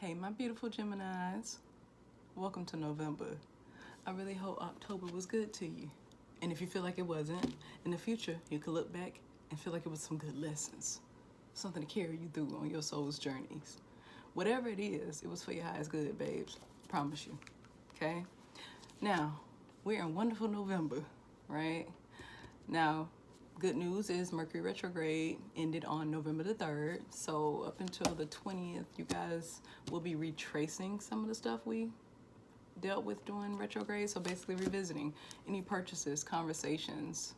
Hey, my beautiful Geminis. Welcome to November. I really hope October was good to you. And if you feel like it wasn't, in the future, you can look back and feel like it was some good lessons. Something to carry you through on your soul's journeys. Whatever it is, it was for your highest good, babes. Promise you. Okay? Now, we're in wonderful November, right? Now, good news is Mercury retrograde ended on November the 3rd. So up until the 20th, you guys will be retracing some of the stuff we dealt with during retrograde. So basically revisiting any purchases, conversations,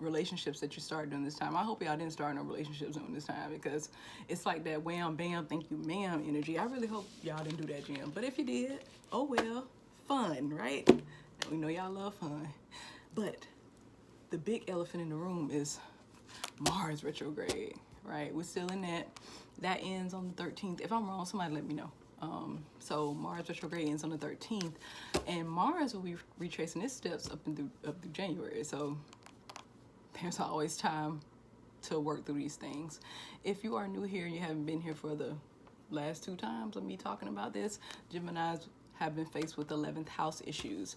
relationships that you started during this time. I hope y'all didn't start no relationships during this time, because it's like that wham, bam, thank you, ma'am energy. I really hope y'all didn't do that, Jim. But if you did, oh well, fun, right? We know y'all love fun. But the big elephant in the room is Mars retrograde, right? We're still in that. That ends on the 13th. If I'm wrong, somebody let me know. So Mars retrograde ends on the 13th, and Mars will be retracing its steps up through January. So there's always time to work through these things. If you are new here and you haven't been here for the last 2 times of me talking about this, Geminis have been faced with 11th house issues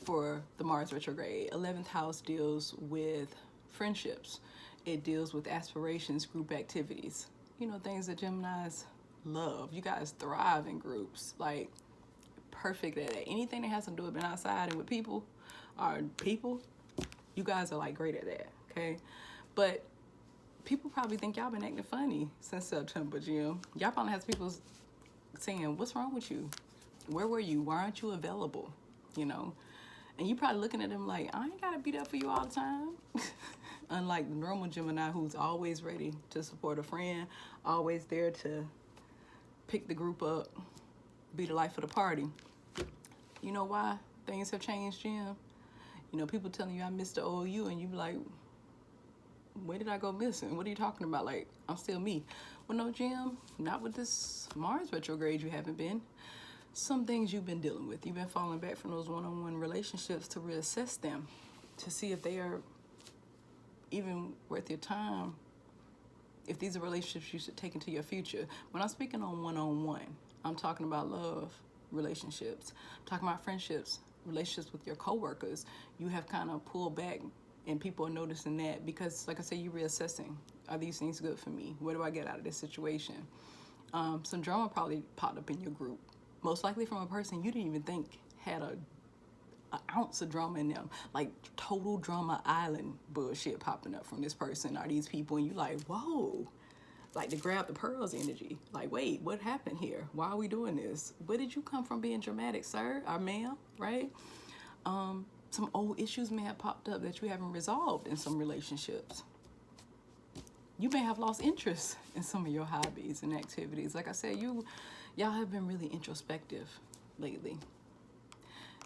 for the Mars retrograde. 11th house deals with friendships. It deals with aspirations, group activities. You know, things that Geminis love. You guys thrive in groups. Like, perfect at it. Anything that has to do with being outside and with people, you guys are like great at that, okay? But people probably think y'all been acting funny since September, Jim. Y'all probably has people saying, what's wrong with you? Where were you? Why aren't you available? You know? And you probably looking at them like, I ain't gotta be there for you all the time. Unlike the normal Gemini, who's always ready to support a friend, always there to pick the group up, be the life of the party. You know why things have changed, Jim? You know, people telling you I missed the old you, and you be like, where did I go missing? What are you talking about? Like, I'm still me. Well, no, Jim, not with this Mars retrograde. You haven't been. Some things you've been dealing with. You've been falling back from those one-on-one relationships to reassess them, to see if they are even worth your time, if these are relationships you should take into your future. When I'm speaking on one-on-one, I'm talking about love relationships. I'm talking about friendships, relationships with your coworkers. You have kind of pulled back, and people are noticing that because, like I said, you're reassessing. Are these things good for me? What do I get out of this situation? Some drama probably popped up in your group. Most likely from a person you didn't even think had an ounce of drama in them. Like total drama island bullshit popping up from this person or these people. And you like, whoa. Like the grab the pearls energy. Like, wait, what happened here? Why are we doing this? Where did you come from being dramatic, sir or ma'am, right? Some old issues may have popped up that you haven't resolved in some relationships. You may have lost interest in some of your hobbies and activities. Like I said, y'all have been really introspective lately.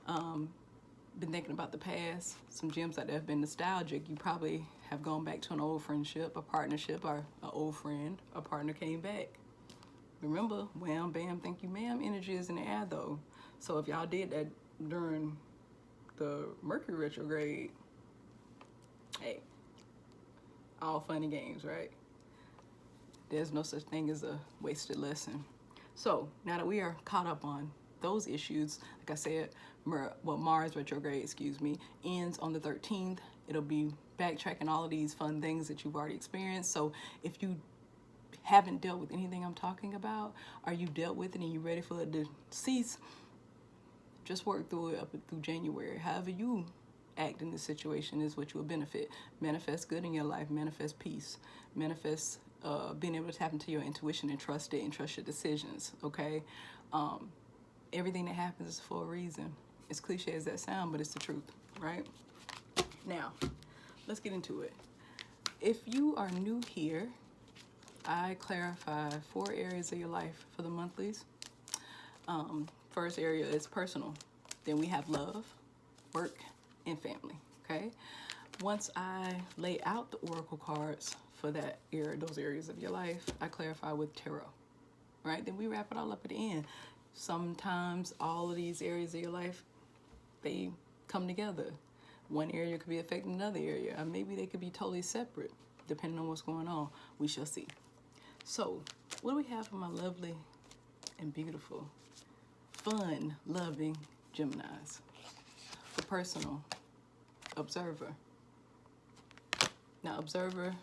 Been thinking about the past. Some gems out there have been nostalgic. You probably have gone back to an old friendship, a partnership, or an old friend. A partner came back. Remember, wham, bam, thank you, ma'am. Energy is in the air, though. So if y'all did that during the Mercury retrograde, hey, all fun and games, right? There's no such thing as a wasted lesson. So now that we are caught up on those issues, like I said, Mars retrograde, ends on the 13th. It'll be backtracking all of these fun things that you've already experienced. So if you haven't dealt with anything I'm talking about, or you dealt with it and you're ready for it to cease, just work through it up through January. However you act in this situation is what you will benefit. Manifest good in your life, manifest peace, manifest being able to tap into your intuition and trust it and trust your decisions, okay? Everything that happens is for a reason. As cliche as that sounds, but it's the truth, right? Now, let's get into it. If you are new here, I clarify 4 areas of your life for the monthlies. First area is personal. Then we have love, work, and family, okay? Once I lay out the oracle cards for that area, those areas of your life, I clarify with tarot, right? Then we wrap it all up at the end. Sometimes all of these areas of your life, they come together. One area could be affecting another area, or maybe they could be totally separate, depending on what's going on. We shall see. So, what do we have for my lovely and beautiful, fun, loving Geminis. For personal, observer. Now, observer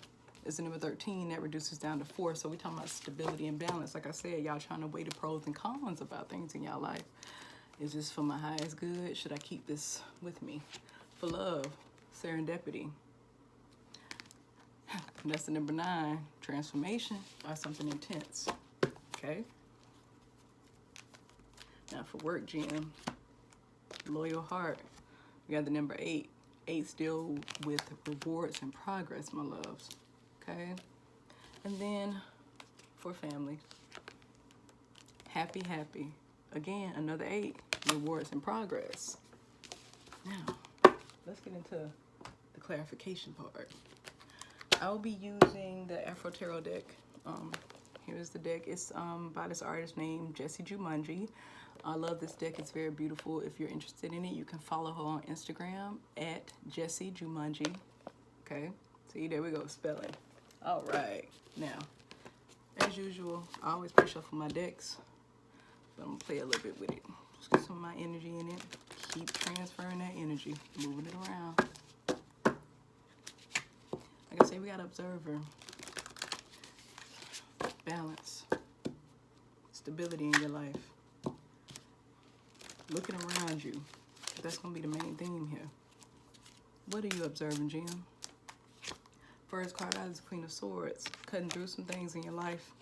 is the number 13. That reduces down to 4. So we're talking about stability and balance. Like I said, y'all trying to weigh the pros and cons about things in y'all life. Is this for my highest good? Should I keep this with me? For love, serendipity. And that's the number 9. Transformation or something intense. Okay? Now for work, Gem. Loyal heart. We got the number 8. 8 still with rewards and progress, my loves. Okay? And then for family. Happy, happy. Again, another 8. Rewards and progress. Now, let's get into the clarification part. I'll be using the Afro Tarot deck. Here's the deck. It's by this artist named Jessie Jumanji. I love this deck. It's very beautiful. If you're interested in it, you can follow her on Instagram at Jessie Jumanji. Okay. See, there we go. Spelling. All right. Now, as usual, I always pre-shuffle my decks, but I'm going to play a little bit with it. Just get some of my energy in it. Keep transferring that energy. Moving it around. Like I say, we got observer. Balance. Stability in your life. Looking around you. That's going to be the main theme here. What are you observing, Jim? First card out is the Queen of Swords. Cutting through some things in your life.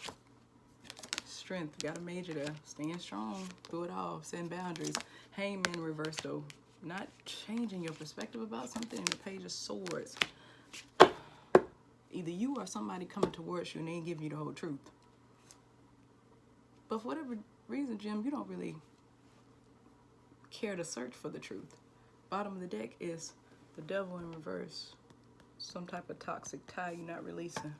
Strength. You got a major there. Staying strong. Through it all. Setting boundaries. Hangman reverse though. Not changing your perspective about something in the Page of Swords. Either you or somebody coming towards you and they ain't giving you the whole truth. But for whatever reason, Jim, you don't really care to search for the truth. Bottom of the deck is the Devil in reverse. Some type of toxic tie you're not releasing.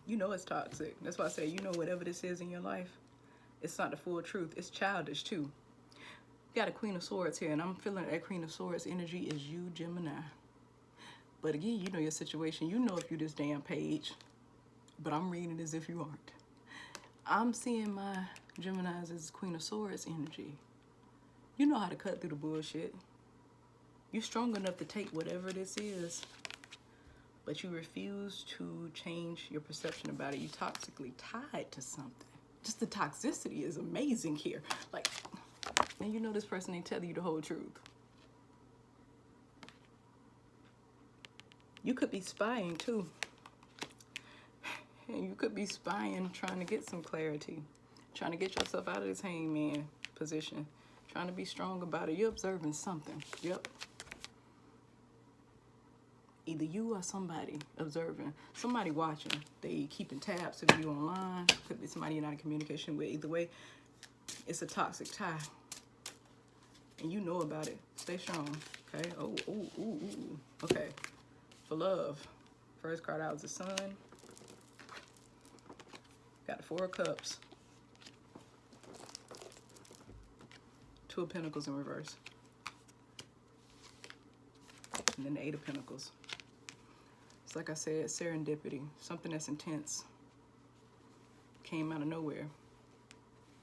You know it's toxic. That's why I say, you know, whatever this is in your life, it's not the full truth. It's childish too. You got a Queen of Swords here, and I'm feeling that Queen of Swords energy is you, Gemini. But again, you know your situation. You know if you this damn page, but I'm reading it as if you aren't. I'm seeing my Geminis as Queen of Swords energy. You know how to cut through the bullshit. You're strong enough to take whatever this is, but you refuse to change your perception about it. You're toxically tied to something. Just the toxicity is amazing here. Like, and you know this person ain't telling you the whole truth. You could be spying too. And you could be spying, trying to get some clarity. Trying to get yourself out of this hangman position. Trying to be strong about it. You're observing something. Yep. Either you or somebody observing. Somebody watching. They keeping tabs of you online. Could be somebody you're not in communication with. Either way, it's a toxic tie. And you know about it. Stay strong. Okay? Oh, ooh, ooh, ooh. Okay. For love. First card out is the Sun. Got the 4 of Cups. 2 of Pentacles in reverse. And then the 8 of Pentacles. It's like I said, serendipity. Something that's intense. Came out of nowhere.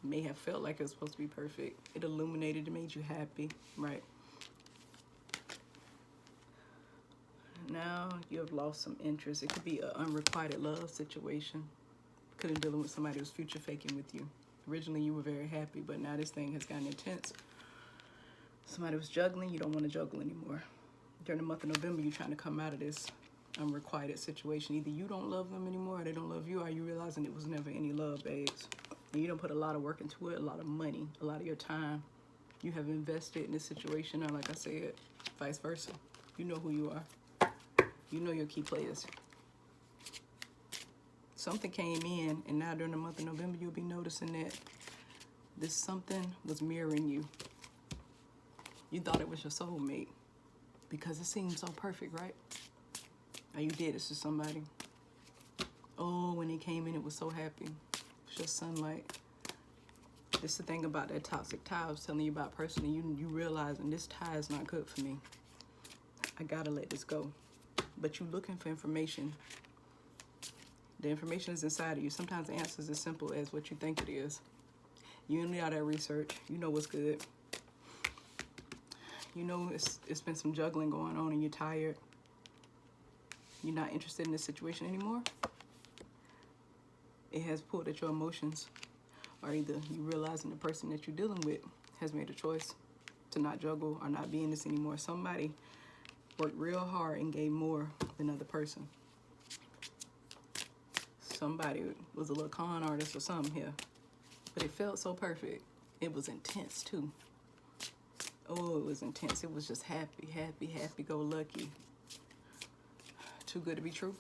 May have felt like it was supposed to be perfect. It illuminated, it made you happy, right? Now you have lost some interest. It could be an unrequited love situation. Could have been dealing with somebody who was future faking with you. Originally you were very happy, but now this thing has gotten intense. Somebody was juggling, you don't want to juggle anymore. During the month of November, you're trying to come out of this unrequited situation. Either you don't love them anymore or they don't love you, or you realizing it was never any love, babes. And you don't put a lot of work into it, a lot of money, a lot of your time. You have invested in this situation, or like I said, vice versa. You know who you are. You know your key players. Something came in, and now during the month of November, you'll be noticing that this something was mirroring you. You thought it was your soulmate because it seemed so perfect, right? Or you did this to somebody. Oh, when they came in, it was so happy. It was just sunlight. This is the thing about that toxic tie I was telling you about personally. You realizing this tie is not good for me. I gotta let this go. But you looking for information. The information is inside of you. Sometimes the answer is as simple as what you think it is. You only all that research. You know what's good. You know it's been some juggling going on and you're tired. You're not interested in this situation anymore. It has pulled at your emotions. Or either you realizing the person that you're dealing with has made a choice to not juggle or not be in this anymore. Somebody worked real hard and gave more than the other person. Somebody was a little con artist or something here. But it felt so perfect. It was intense too. Oh, it was intense. It was just happy, happy, happy-go-lucky. Too good to be true.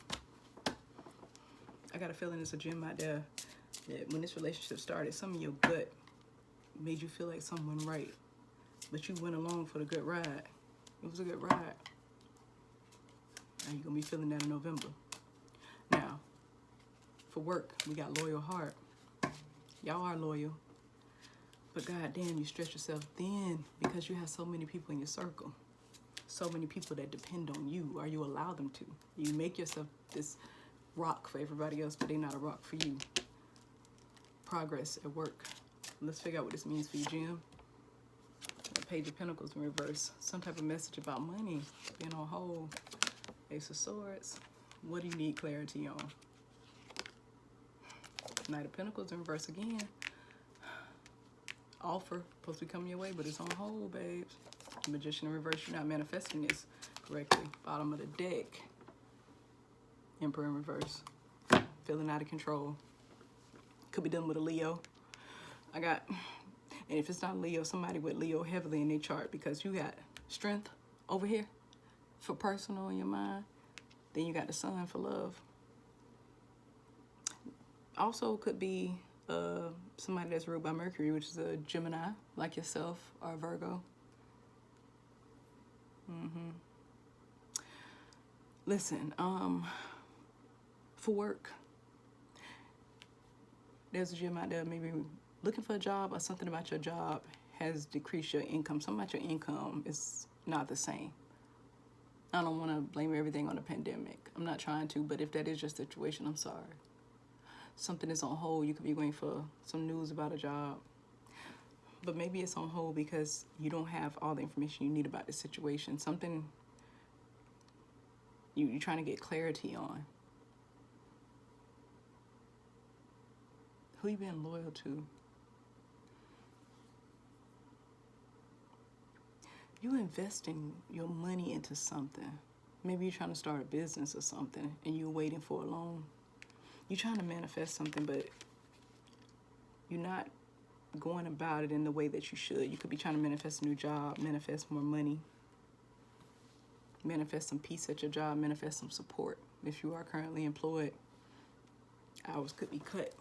I got a feeling there's a gem out there that when this relationship started, some of your gut made you feel like someone right. But you went along for the good ride. It was a good ride. Now you're going to be feeling that in November. Now, for work, we got loyal heart. Y'all are loyal. But goddamn, you stretch yourself thin because you have so many people in your circle. So many people that depend on you, or you allow them to. You make yourself this rock for everybody else, but they're not a rock for you. Progress at work. Let's figure out what this means for you, Jim. Page of Pentacles in reverse. Some type of message about money being on hold. Ace of Swords. What do you need clarity on? Knight of Pentacles in reverse again. Offer supposed to be coming your way, but it's on hold, babes. Magician in reverse. You're not manifesting this correctly. Bottom of the deck. Emperor in reverse. Feeling out of control. Could be done with a Leo. And if it's not Leo, somebody with Leo heavily in their chart, because you got strength over here for personal in your mind. Then you got the sun for love. Also could be somebody that's ruled by Mercury, which is a Gemini, like yourself, or a Virgo. Listen, for work, there's a gem out there maybe looking for a job, or something about your job has decreased your income. Something about your income is not the same. I don't want to blame everything on the pandemic. I'm not trying to, but if that is your situation, I'm sorry. Something is on hold. You could be waiting for some news about a job. But maybe it's on hold because you don't have all the information you need about the situation. Something you're trying to get clarity on. Who you being loyal to? You investing your money into something. Maybe you're trying to start a business or something and you're waiting for a loan. You're trying to manifest something, but you're not going about it in the way that you should. You could be trying to manifest a new job, manifest more money, manifest some peace at your job, manifest some support. If you are currently employed, hours could be cut.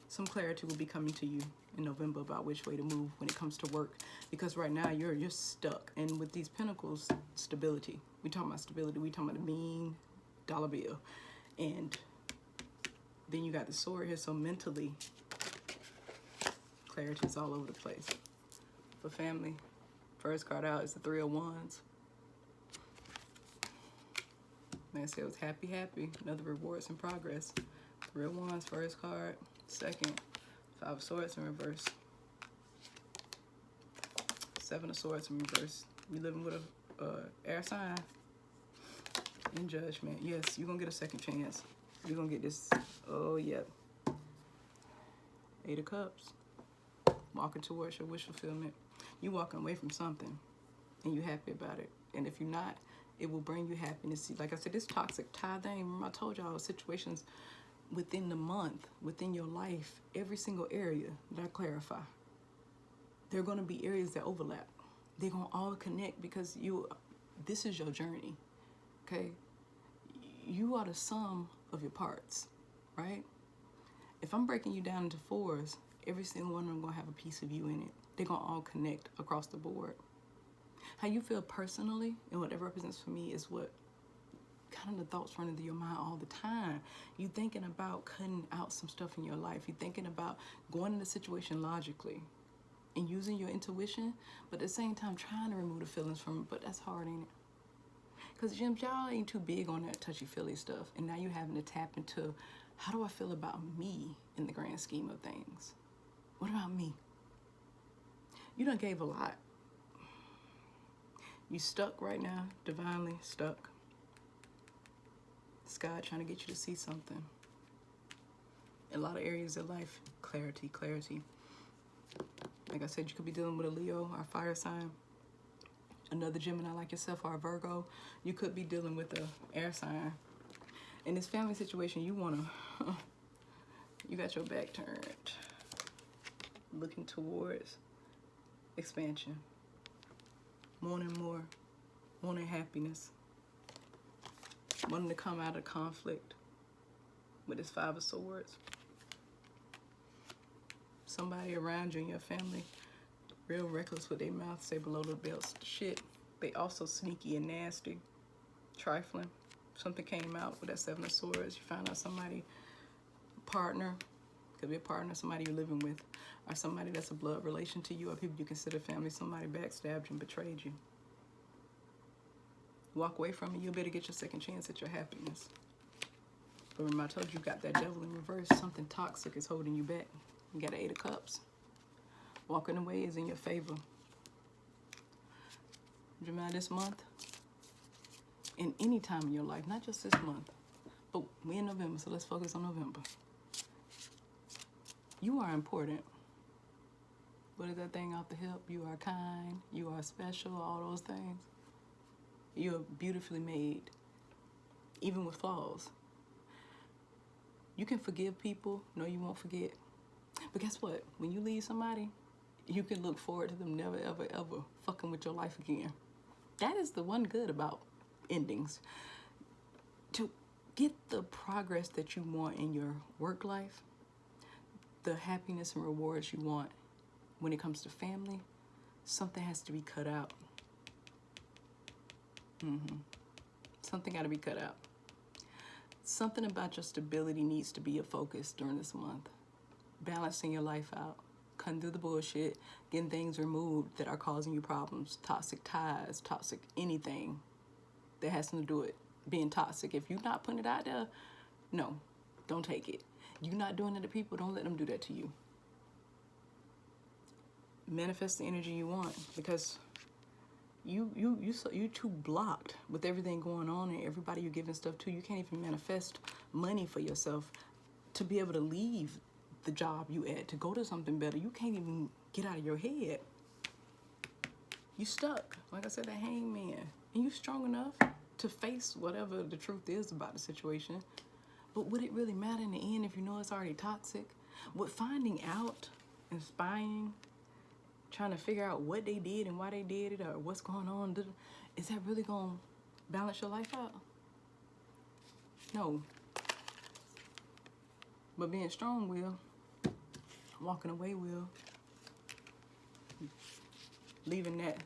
Some clarity will be coming to you in November about which way to move when it comes to work. Because right now you're stuck. And with these pentacles, stability. We talking about stability. We talking about a mean dollar bill. And then you got the sword here. So mentally, clarity is all over the place. For family, first card out is the Three of Wands. Man, say it was happy, happy. Another rewards in progress. Three of Wands, first card. Second, Five of Swords in reverse. Seven of Swords in reverse. You living with a air sign. In Judgment. Yes, you're going to get a second chance. You're going to get this. Oh, yeah. Eight of Cups. Walking towards your wish fulfillment. You walking away from something. And you happy about it. And if you're not, it will bring you happiness. Like I said, this toxic tie thing. Remember I told y'all situations within the month, within your life, every single area that I clarify. There are going to be areas that overlap. They're going to all connect because this is your journey, okay? You are the sum of your parts, right? If I'm breaking you down into fours, every single one of them going to have a piece of you in it. They're going to all connect across the board. How you feel personally and what that represents for me is what kind of the thoughts running through your mind all the time. You thinking about cutting out some stuff in your life. You thinking about going in the situation logically and using your intuition, but at the same time trying to remove the feelings from it. But that's hard, ain't it? Because, Jim, y'all ain't too big on that touchy-feely stuff. And now you're having to tap into, how do I feel about me in the grand scheme of things? What about me? You done gave a lot. You stuck right now, divinely stuck. It's God trying to get you to see something. In a lot of areas of life, clarity, clarity. Like I said, you could be dealing with a Leo, our fire sign. Another Gemini like yourself, or a Virgo. You could be dealing with a air sign. In this family situation, you got your back turned. Looking towards expansion. Wanting more. Wanting happiness. Wanting to come out of conflict with this Five of Swords. Somebody around you in your family real reckless with their mouth, say below the belt shit. They also sneaky and nasty, trifling. Something came out with that Seven of Swords. You found out somebody, partner, could be a partner, somebody you're living with, or somebody that's a blood relation to you, or people you consider family. Somebody backstabbed you and betrayed you. Walk away from it. You'll better get your second chance at your happiness. But remember, I told you got that devil in reverse. Something toxic is holding you back. You got the Eight of Cups. Walking away is in your favor. Gemini, this month, in any time in your life, not just this month, but we're in November, so let's focus on November. You are important. What is that thing off the hip? You are kind, you are special, all those things. You're beautifully made, even with flaws. You can forgive people. No, you won't forget. But guess what? When you leave somebody, you can look forward to them never, ever, ever fucking with your life again. That is the one good about endings. To get the progress that you want in your work life, the happiness and rewards you want when it comes to family, something has to be cut out. Something got to be cut out. Something about your stability needs to be a focus during this month. Balancing your life out. Cutting through the bullshit. Getting things removed that are causing you problems. Toxic ties. Toxic anything that has something to do with being toxic. If you're not putting it out there, no. Don't take it. You're not doing it to people. Don't let them do that to you. Manifest the energy you want. Because you too blocked with everything going on and everybody you're giving stuff to. You can't even manifest money for yourself to be able to leave the job you at, to go to something better. You can't even get out of your head. You stuck. Like I said, a hangman. And you strong enough to face whatever the truth is about the situation. But would it really matter in the end if you know it's already toxic? Would finding out and spying, trying to figure out what they did and why they did it or what's going on, is that really going to balance your life out? No. But being strong will. Walking away will. Leaving that,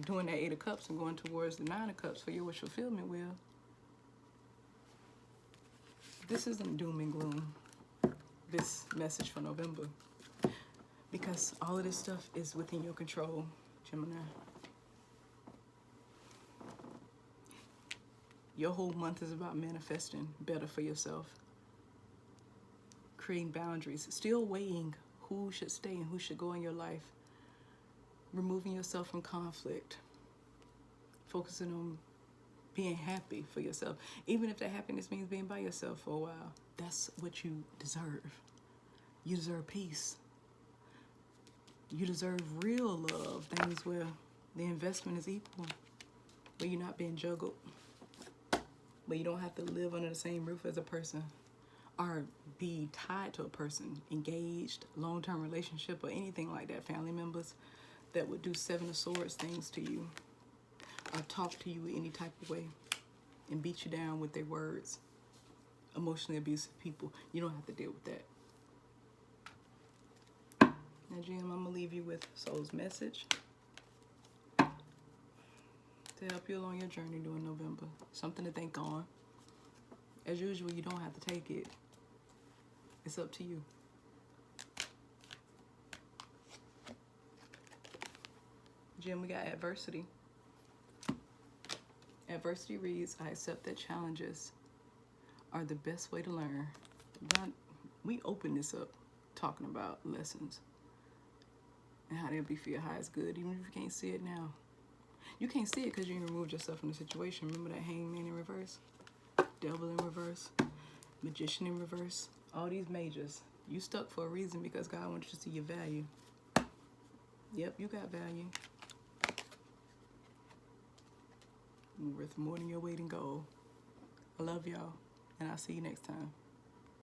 doing that Eight of Cups and going towards the Nine of Cups for your wish fulfillment will. This isn't doom and gloom, this message for November. Because all of this stuff is within your control, Gemini. Your whole month is about manifesting better for yourself. Creating boundaries. Still weighing who should stay and who should go in your life. Removing yourself from conflict. Focusing on being happy for yourself. Even if that happiness means being by yourself for a while. That's what you deserve. You deserve peace. You deserve real love, things where the investment is equal, where you're not being juggled, where you don't have to live under the same roof as a person or be tied to a person, engaged, long-term relationship or anything like that, family members that would do Seven of Swords things to you or talk to you any type of way and beat you down with their words. Emotionally abusive people, you don't have to deal with that. Now, Jim, I'm going to leave you with Soul's message to help you along your journey during November. Something to think on. As usual, you don't have to take it. It's up to you. Jim, we got adversity. Adversity reads, I accept that challenges are the best way to learn. God, we open this up talking about lessons and how they'll be for your highest good, even if you can't see it now. You can't see it because you ain't removed yourself from the situation. Remember that hangman in reverse? Devil in reverse? Magician in reverse? All these majors. You stuck for a reason because God wants you to see your value. Yep, you got value. You're worth more than your weight in gold. I love y'all, and I'll see you next time.